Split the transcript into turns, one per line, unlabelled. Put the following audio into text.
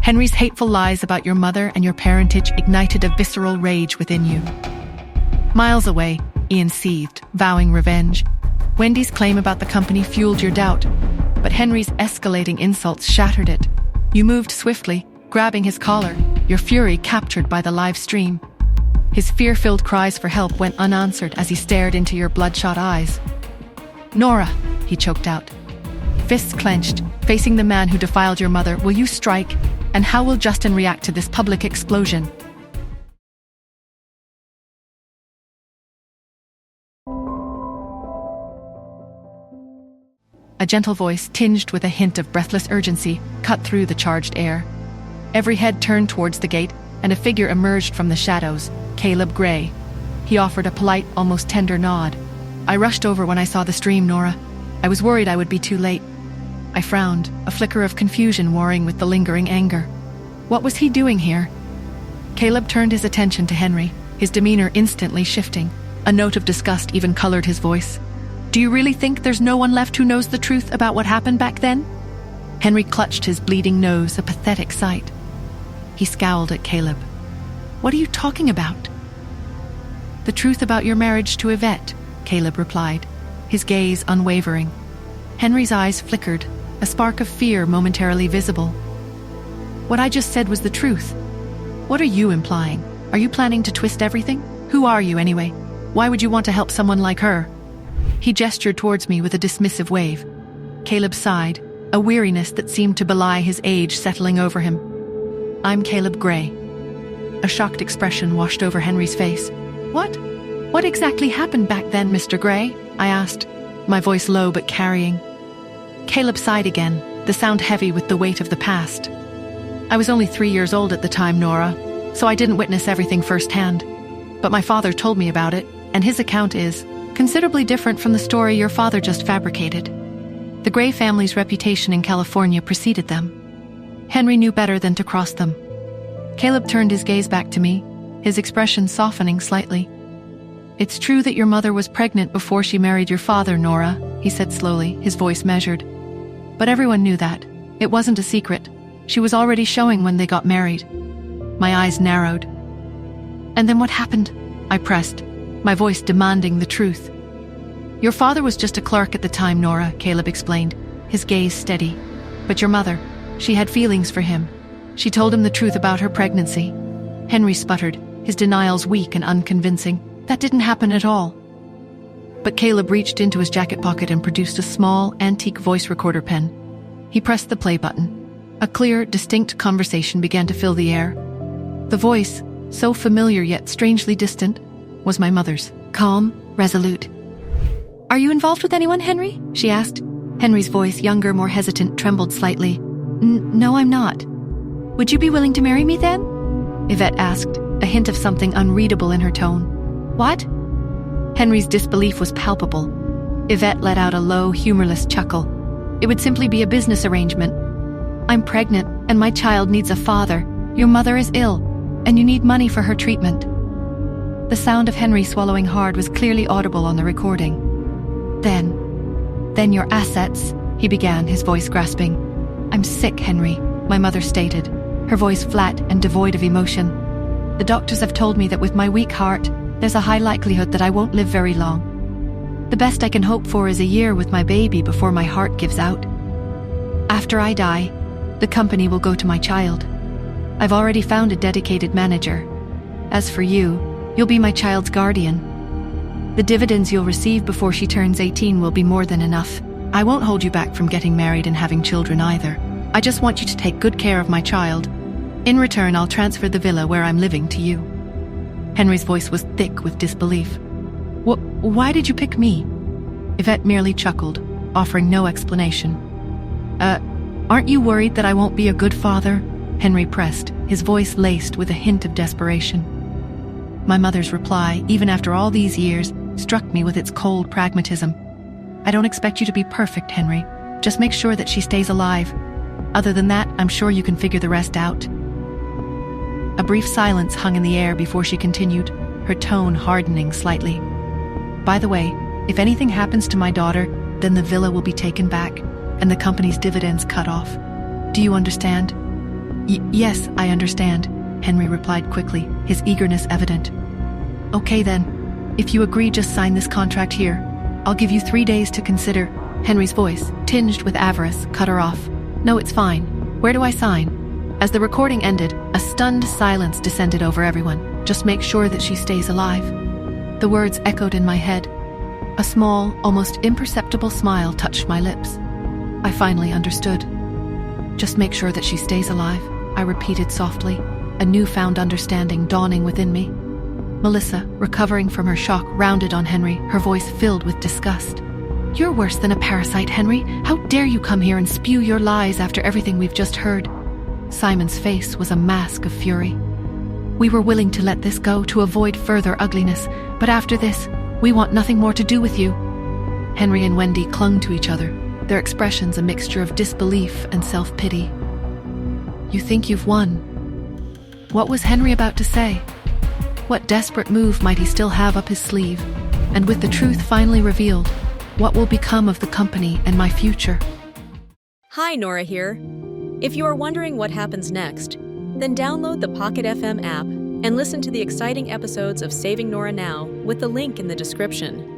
Henry's hateful lies about your mother and your parentage ignited a visceral rage within you. Miles away, Ian seethed, vowing revenge. Wendy's claim about the company fueled your doubt, but Henry's escalating insults shattered it. You moved swiftly, grabbing his collar, your fury captured by the live stream. His fear-filled cries for help went unanswered as he stared into your bloodshot eyes. "Nora," he choked out. Fists clenched, facing the man who defiled your mother, "Will you strike? And how will Justin react to this public explosion?" A gentle voice, tinged with a hint of breathless urgency, cut through the charged air. Every head turned towards the gate, and a figure emerged from the shadows, Caleb Gray. He offered a polite, almost tender nod. "I rushed over when I saw the stream, Nora. I was worried I would be too late." I frowned, a flicker of confusion warring with the lingering anger. What was he doing here? Caleb turned his attention to Henry, his demeanor instantly shifting. A note of disgust even colored his voice. "Do you really think there's no one left who knows the truth about what happened back then?" Henry clutched his bleeding nose, a pathetic sight. He scowled at Caleb. "What are you talking about?" "The truth about your marriage to Yvette," Caleb replied, his gaze unwavering. Henry's eyes flickered, a spark of fear momentarily visible. "What I just said was the truth. What are you implying? Are you planning to twist everything? Who are you anyway? Why would you want to help someone like her?" He gestured towards me with a dismissive wave. Caleb sighed, a weariness that seemed to belie his age settling over him. "I'm Caleb Gray." A shocked expression washed over Henry's face. "What? What exactly happened back then, Mr. Gray?" I asked, my voice low but carrying. Caleb sighed again, the sound heavy with the weight of the past. "I was only 3 years old at the time, Nora, so I didn't witness everything firsthand. But my father told me about it, and his account is considerably different from the story your father just fabricated. The Gray family's reputation in California preceded them. Henry knew better than to cross them." Caleb turned his gaze back to me, his expression softening slightly. "It's true that your mother was pregnant before she married your father, Nora," he said slowly, his voice measured. "But everyone knew that. It wasn't a secret. She was already showing when they got married." My eyes narrowed. "And then what happened?" I pressed, my voice demanding the truth. "Your father was just a clerk at the time, Nora," Caleb explained, his gaze steady. "But your mother, she had feelings for him. She told him the truth about her pregnancy." Henry sputtered, his denials weak and unconvincing. "That didn't happen at all." But Caleb reached into his jacket pocket and produced a small, antique voice recorder pen. He pressed the play button. A clear, distinct conversation began to fill the air. The voice, so familiar yet strangely distant, was my mother's, calm, resolute. "Are you involved with anyone, Henry?" she asked. Henry's voice, younger, more hesitant, trembled slightly. No, I'm not." "Would you be willing to marry me then?" Yvette asked, a hint of something unreadable in her tone. "What?" Henry's disbelief was palpable. Yvette let out a low, humorless chuckle. "It would simply be a business arrangement. I'm pregnant, and my child needs a father. Your mother is ill, and you need money for her treatment." The sound of Henry swallowing hard was clearly audible on the recording. Then your assets," he began, his voice grasping. "I'm sick, Henry," my mother stated, her voice flat and devoid of emotion. "The doctors have told me that with my weak heart, there's a high likelihood that I won't live very long. The best I can hope for is a year with my baby before my heart gives out. After I die, the company will go to my child. I've already found a dedicated manager. As for you, you'll be my child's guardian. The dividends you'll receive before she turns 18 will be more than enough. I won't hold you back from getting married and having children either. I just want you to take good care of my child. In return, I'll transfer the villa where I'm living to you." Henry's voice was thick with disbelief. Why did you pick me?" Yvette merely chuckled, offering no explanation. Aren't you worried that I won't be a good father?" Henry pressed, his voice laced with a hint of desperation. My mother's reply, even after all these years, struck me with its cold pragmatism. "I don't expect you to be perfect, Henry. Just make sure that she stays alive. Other than that, I'm sure you can figure the rest out." A brief silence hung in the air before she continued, her tone hardening slightly. "By the way, if anything happens to my daughter, then the villa will be taken back, and the company's dividends cut off. Do you understand?" Yes, I understand, Henry replied quickly, his eagerness evident. Okay then, if you agree, just sign this contract here. I'll give you 3 days to consider. Henry's voice, tinged with avarice, cut her off. No, it's fine. Where do I sign? As the recording ended, a stunned silence descended over everyone. Just make sure that she stays alive. The words echoed in my head. A small, almost imperceptible smile touched my lips. I finally understood. Just make sure that she stays alive, I repeated softly, a newfound understanding dawning within me. Melissa, recovering from her shock, rounded on Henry, her voice filled with disgust. You're worse than a parasite, Henry. How dare you come here and spew your lies after everything we've just heard? Simon's face was a mask of fury. We were willing to let this go to avoid further ugliness, but after this, we want nothing more to do with you. Henry and Wendy clung to each other, their expressions a mixture of disbelief and self-pity. You think you've won? What was Henry about to say? What desperate move might he still have up his sleeve? And with the truth finally revealed, what will become of the company and my future?
Hi, Nora here. If you are wondering what happens next, then download the Pocket FM app and listen to the exciting episodes of Saving Nora Now with the link in the description.